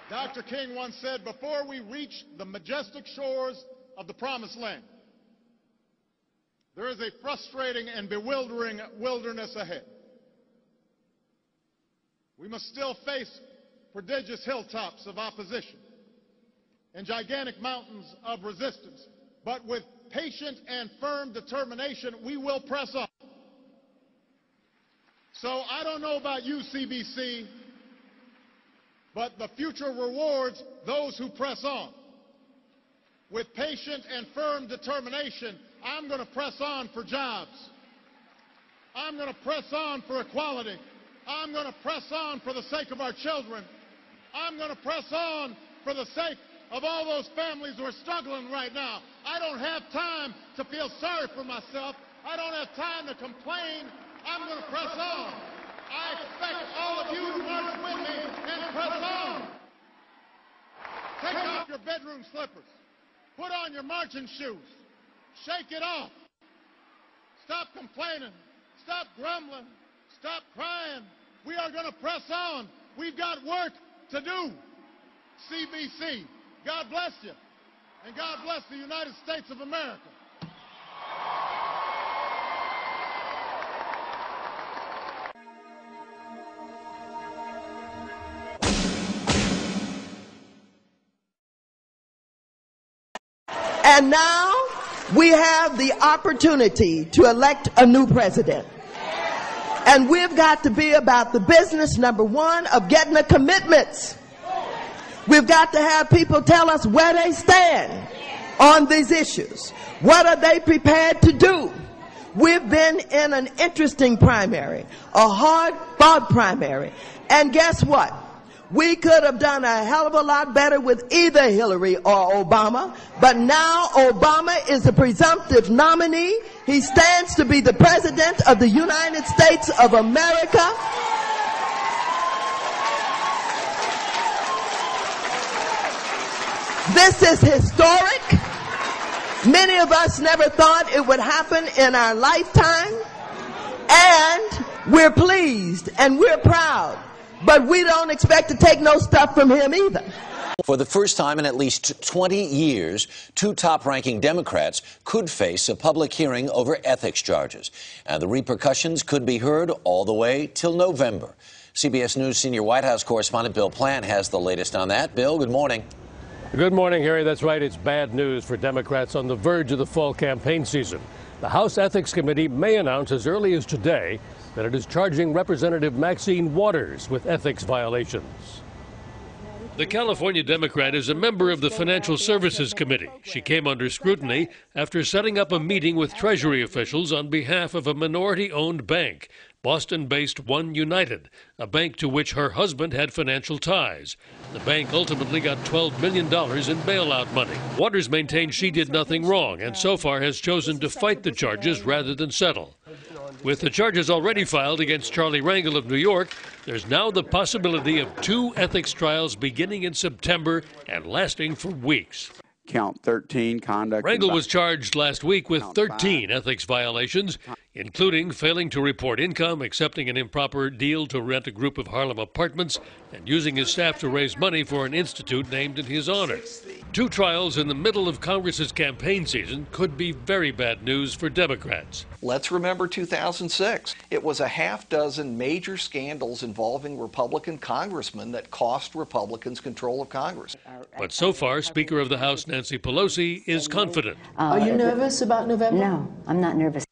Dr. King once said, before we reach the majestic shores of the promised land, there is a frustrating and bewildering wilderness ahead. We must still face prodigious hilltops of opposition and gigantic mountains of resistance, but with patient and firm determination, we will press on. So I don't know about you, CBC, but the future rewards those who press on. With patient and firm determination, I'm going to press on for jobs. I'm going to press on for equality. I'm going to press on for the sake of our children. I'm going to press on for the sake of all those families who are struggling right now. I don't have time to feel sorry for myself. I don't have time to complain. I'm going to press on. I expect all of you to march with me and press on. Take off your bedroom slippers. Put on your marching shoes. Shake it off. Stop complaining. Stop grumbling. Stop crying. We are going to press on. We've got work to do. CBC, God bless you. And God bless the United States of America. And now we have the opportunity to elect a new president. And we've got to be about the business, number one, of getting the commitments. We've got to have people tell us where they stand on these issues. What are they prepared to do? We've been in an interesting primary, a hard-fought primary. And guess what? We could have done a hell of a lot better with either Hillary or Obama, but now Obama is the presumptive nominee. He stands to be the president of the United States of America. This is historic. Many of us never thought it would happen in our lifetime, and we're pleased and we're proud. But we don't expect to take no stuff from him either. For the first time in at least 20 years, two top-ranking Democrats could face a public hearing over ethics charges. And the repercussions could be heard all the way till November. CBS News senior White House correspondent Bill Plant has the latest on that. Bill, good morning. Good morning, Harry. That's right. It's bad news for Democrats on the verge of the fall campaign season. The House Ethics Committee may announce as early as today that it is charging Representative Maxine Waters with ethics violations. The California Democrat is a member of the Financial Services Committee. She came under scrutiny after setting up a meeting with Treasury officials on behalf of a minority-owned bank, Boston-based One United, a bank to which her husband had financial ties. The bank ultimately got $12 million in bailout money. Waters maintains she did nothing wrong and so far has chosen to fight the charges rather than settle. With the charges already filed against Charlie Rangel of New York, there's now the possibility of 2 ethics trials beginning in September and lasting for weeks. Count 13, conduct. Rangel was charged last week with 13 ethics violations, including failing to report income, accepting an improper deal to rent a group of Harlem apartments, and using his staff to raise money for an institute named in his honor. 2 trials in the middle of Congress's campaign season could be very bad news for Democrats. Let's remember 2006. It was a half dozen major scandals involving Republican congressmen that cost Republicans control of Congress. But so far, Speaker of the House Nancy Pelosi is confident. Are you nervous about November? No, I'm not nervous.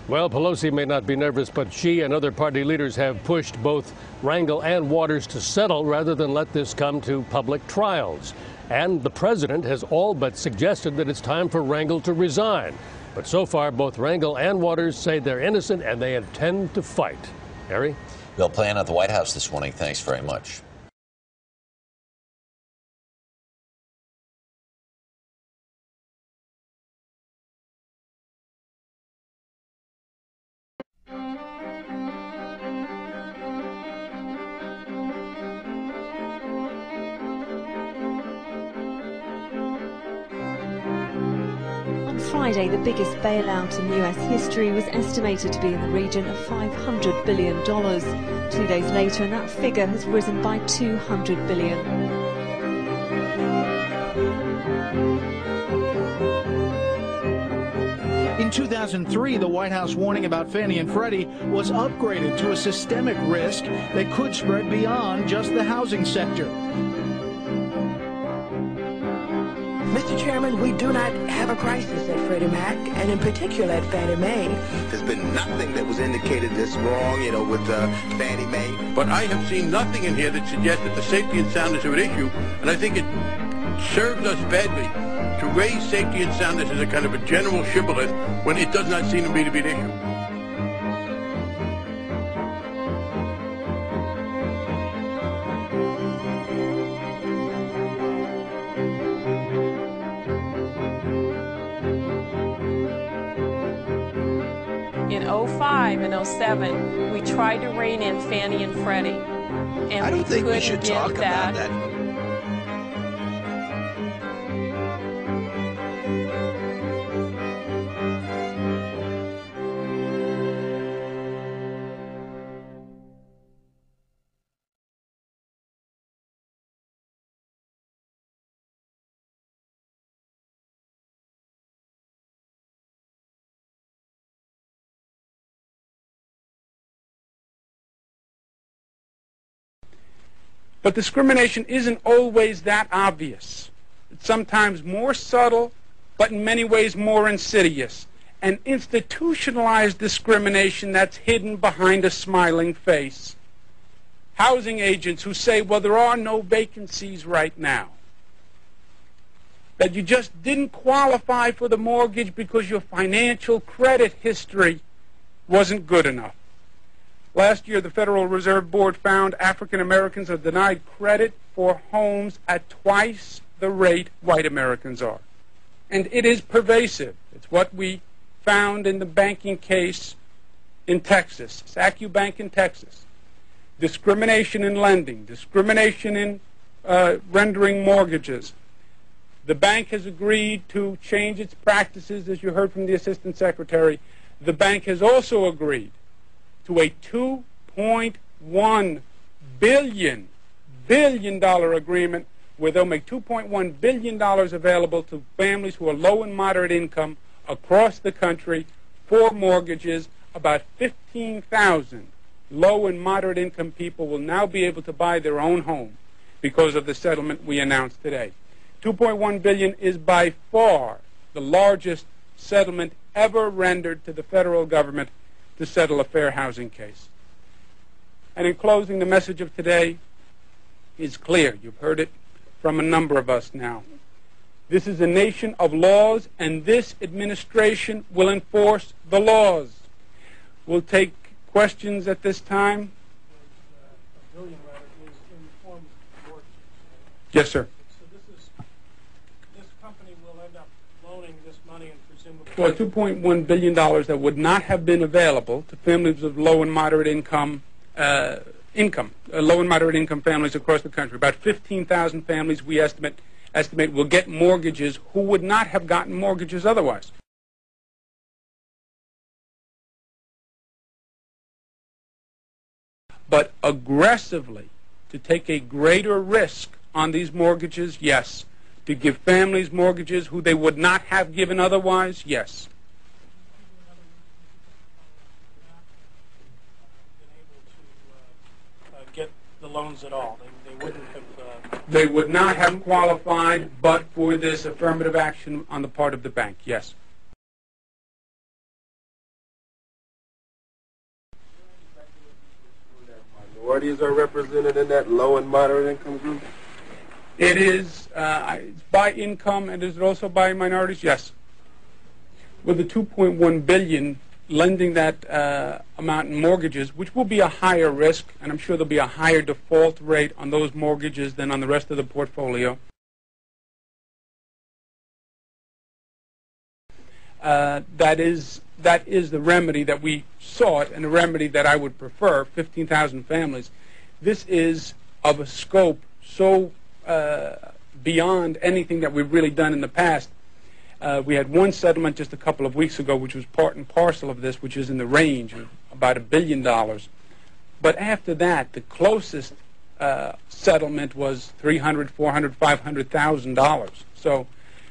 Well, Pelosi may not be nervous, but she and other party leaders have pushed both Rangel and Waters to settle rather than let this come to public trials. And the president has all but suggested that it's time for Rangel to resign. But so far, both Rangel and Waters say they're innocent and they intend to fight. Harry? Bill Plant at the White House this morning. Thanks very much. Friday, the biggest bailout in US history was estimated to be in the region of $500 billion. 2 days later, and that figure has risen by $200 billion. In 2003, the White House warning about Fannie and Freddie was upgraded to a systemic risk that could spread beyond just the housing sector. Mr. Chairman, we do not have a crisis at Freddie Mac, and in particular at Fannie Mae. There's been nothing that was indicated that's wrong, with Fannie Mae. But I have seen nothing in here that suggests that the safety and soundness of an issue, and I think it serves us badly to raise safety and soundness as a kind of a general shibboleth when it does not seem to me to be an issue. In 05 and 07, we tried to rein in Fannie and Freddie, and I don't think we should talk about that. But discrimination isn't always that obvious. It's sometimes more subtle, but in many ways more insidious. An institutionalized discrimination that's hidden behind a smiling face. Housing agents who say, well, there are no vacancies right now. That you just didn't qualify for the mortgage because your financial credit history wasn't good enough. Last year, the Federal Reserve Board found African Americans are denied credit for homes at twice the rate white Americans are. And it is pervasive. It's what we found in the banking case in Texas, SacuBank in Texas. Discrimination in lending, discrimination in rendering mortgages. The bank has agreed to change its practices, as you heard from the Assistant Secretary. The bank has also agreed to a $2.1 billion agreement where they'll make $2.1 billion available to families who are low and moderate income across the country for mortgages. About 15,000 low and moderate income people will now be able to buy their own home because of the settlement we announced today. $2.1 billion is by far the largest settlement ever rendered to the federal government to settle a fair housing case. And in closing, the message of today is clear. You've heard it from a number of us now. This is a nation of laws, and this administration will enforce the laws. We'll take questions at this time. Yes, sir. Well, $2.1 billion that would not have been available to families of low and moderate income, low and moderate income families across the country. About 15,000 families we estimate will get mortgages who would not have gotten mortgages otherwise. But aggressively to take a greater risk on these mortgages, yes. To give families mortgages who they would not have given otherwise? Yes. Get the loans at all. They wouldn't have. They would not have qualified but for this affirmative action on the part of the bank. Yes. Minorities are represented in that low and moderate income group? It is by income, and is it also by minorities? Yes. With the $2.1 billion lending that amount in mortgages, which will be a higher risk, and I'm sure there'll be a higher default rate on those mortgages than on the rest of the portfolio. That is the remedy that we sought, and the remedy that I would prefer. 15,000 families. This is of a scope so beyond anything that we've really done in the past. We had one settlement just a couple of weeks ago, which was part and parcel of this, which is in the range of about $1 billion. But after that, the closest settlement was $300,000, $400,000, $500,000. So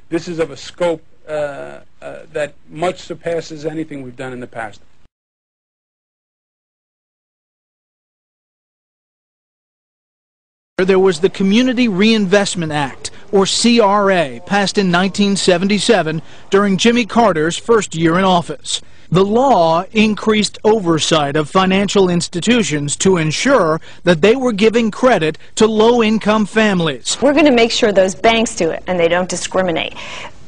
this is of a scope that much surpasses anything we've done in the past. There was the Community Reinvestment Act, or CRA, passed in 1977 during Jimmy Carter's first year in office. The law increased oversight of financial institutions to ensure that they were giving credit to low-income families. We're going to make sure those banks do it and they don't discriminate.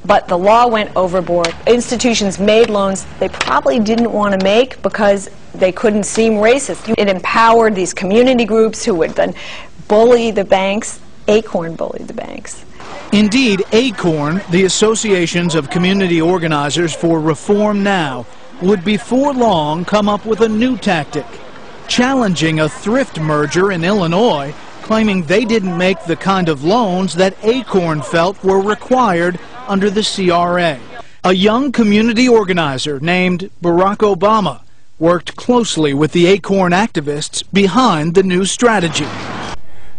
But the law went overboard. Institutions made loans they probably didn't want to make because they couldn't seem racist. It empowered these community groups who would then bully the banks. Acorn bullied the banks. Indeed, Acorn, the Associations of Community Organizers for Reform Now, would before long come up with a new tactic, challenging a thrift merger in Illinois, claiming they didn't make the kind of loans that Acorn felt were required under the CRA. A young community organizer named Barack Obama worked closely with the Acorn activists behind the new strategy.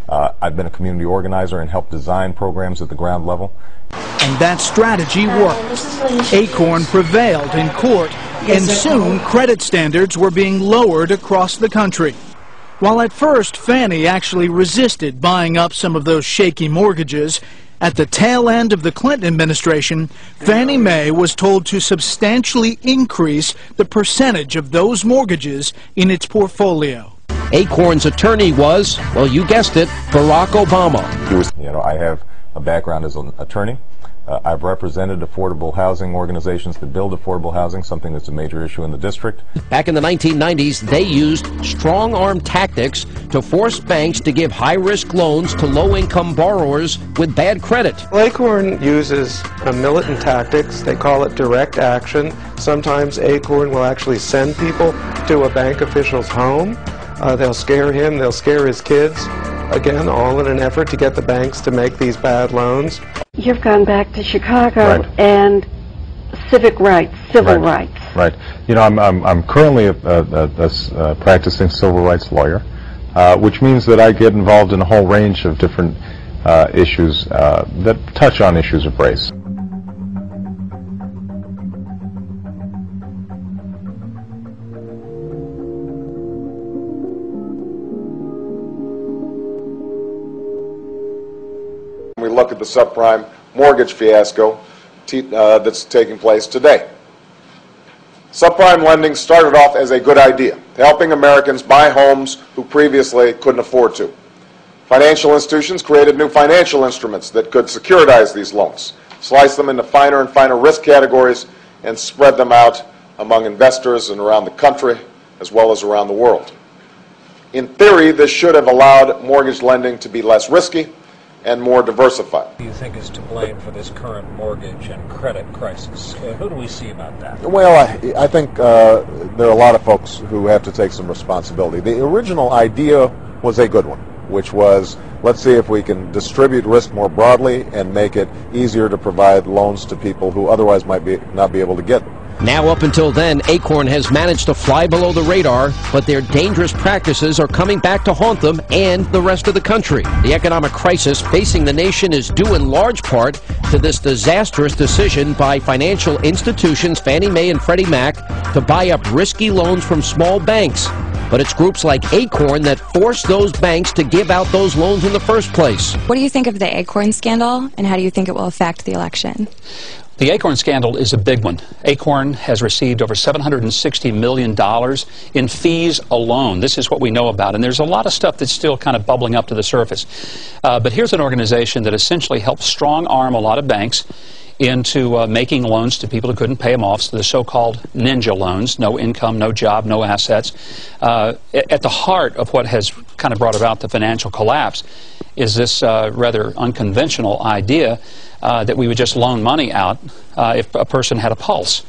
I've been a community organizer and helped design programs at the ground level. And that strategy worked. Acorn prevailed in court, and soon credit standards were being lowered across the country. While at first Fannie actually resisted buying up some of those shaky mortgages, at the tail end of the Clinton administration, Fannie Mae was told to substantially increase the percentage of those mortgages in its portfolio. Acorn's attorney was, well, you guessed it, Barack Obama. I have a background as an attorney. I've represented affordable housing organizations that build affordable housing, something that's a major issue in the district. Back in the 1990s, they used strong-arm tactics to force banks to give high-risk loans to low-income borrowers with bad credit. Acorn uses militant tactics. They call it direct action. Sometimes Acorn will actually send people to a bank official's home. They'll scare him, they'll scare his kids, again, all in an effort to get the banks to make these bad loans. You've gone back to Chicago and civic rights, civil rights. Right. I'm currently a practicing civil rights lawyer, which means that I get involved in a whole range of different issues that touch on issues of race. We look at the subprime mortgage fiasco that's taking place today. Subprime lending started off as a good idea, helping Americans buy homes who previously couldn't afford to. Financial institutions created new financial instruments that could securitize these loans, slice them into finer and finer risk categories, and spread them out among investors and around the country as well as around the world. In theory, this should have allowed mortgage lending to be less risky and more diversified. Who do you think is to blame for this current mortgage and credit crisis? Who do we see about that? Well, I think there are a lot of folks who have to take some responsibility. The original idea was a good one, which was, let's see if we can distribute risk more broadly and make it easier to provide loans to people who otherwise might not be able to get them. Now, up until then, Acorn has managed to fly below the radar, but their dangerous practices are coming back to haunt them and the rest of the country. The economic crisis facing the nation is due in large part to this disastrous decision by financial institutions Fannie Mae and Freddie Mac to buy up risky loans from small banks. But it's groups like Acorn that force those banks to give out those loans in the first place. What do you think of the Acorn scandal, and how do you think it will affect the election? The Acorn scandal is a big one. Acorn has received over $760 million in fees alone. This is what we know about, and there's a lot of stuff that's still kind of bubbling up to the surface. But here's an organization that essentially helps strong-arm a lot of banks into making loans to people who couldn't pay them off, so the so-called ninja loans, no income, no job, no assets. At the heart of what has kind of brought about the financial collapse is this rather unconventional idea that we would just loan money out if a person had a pulse.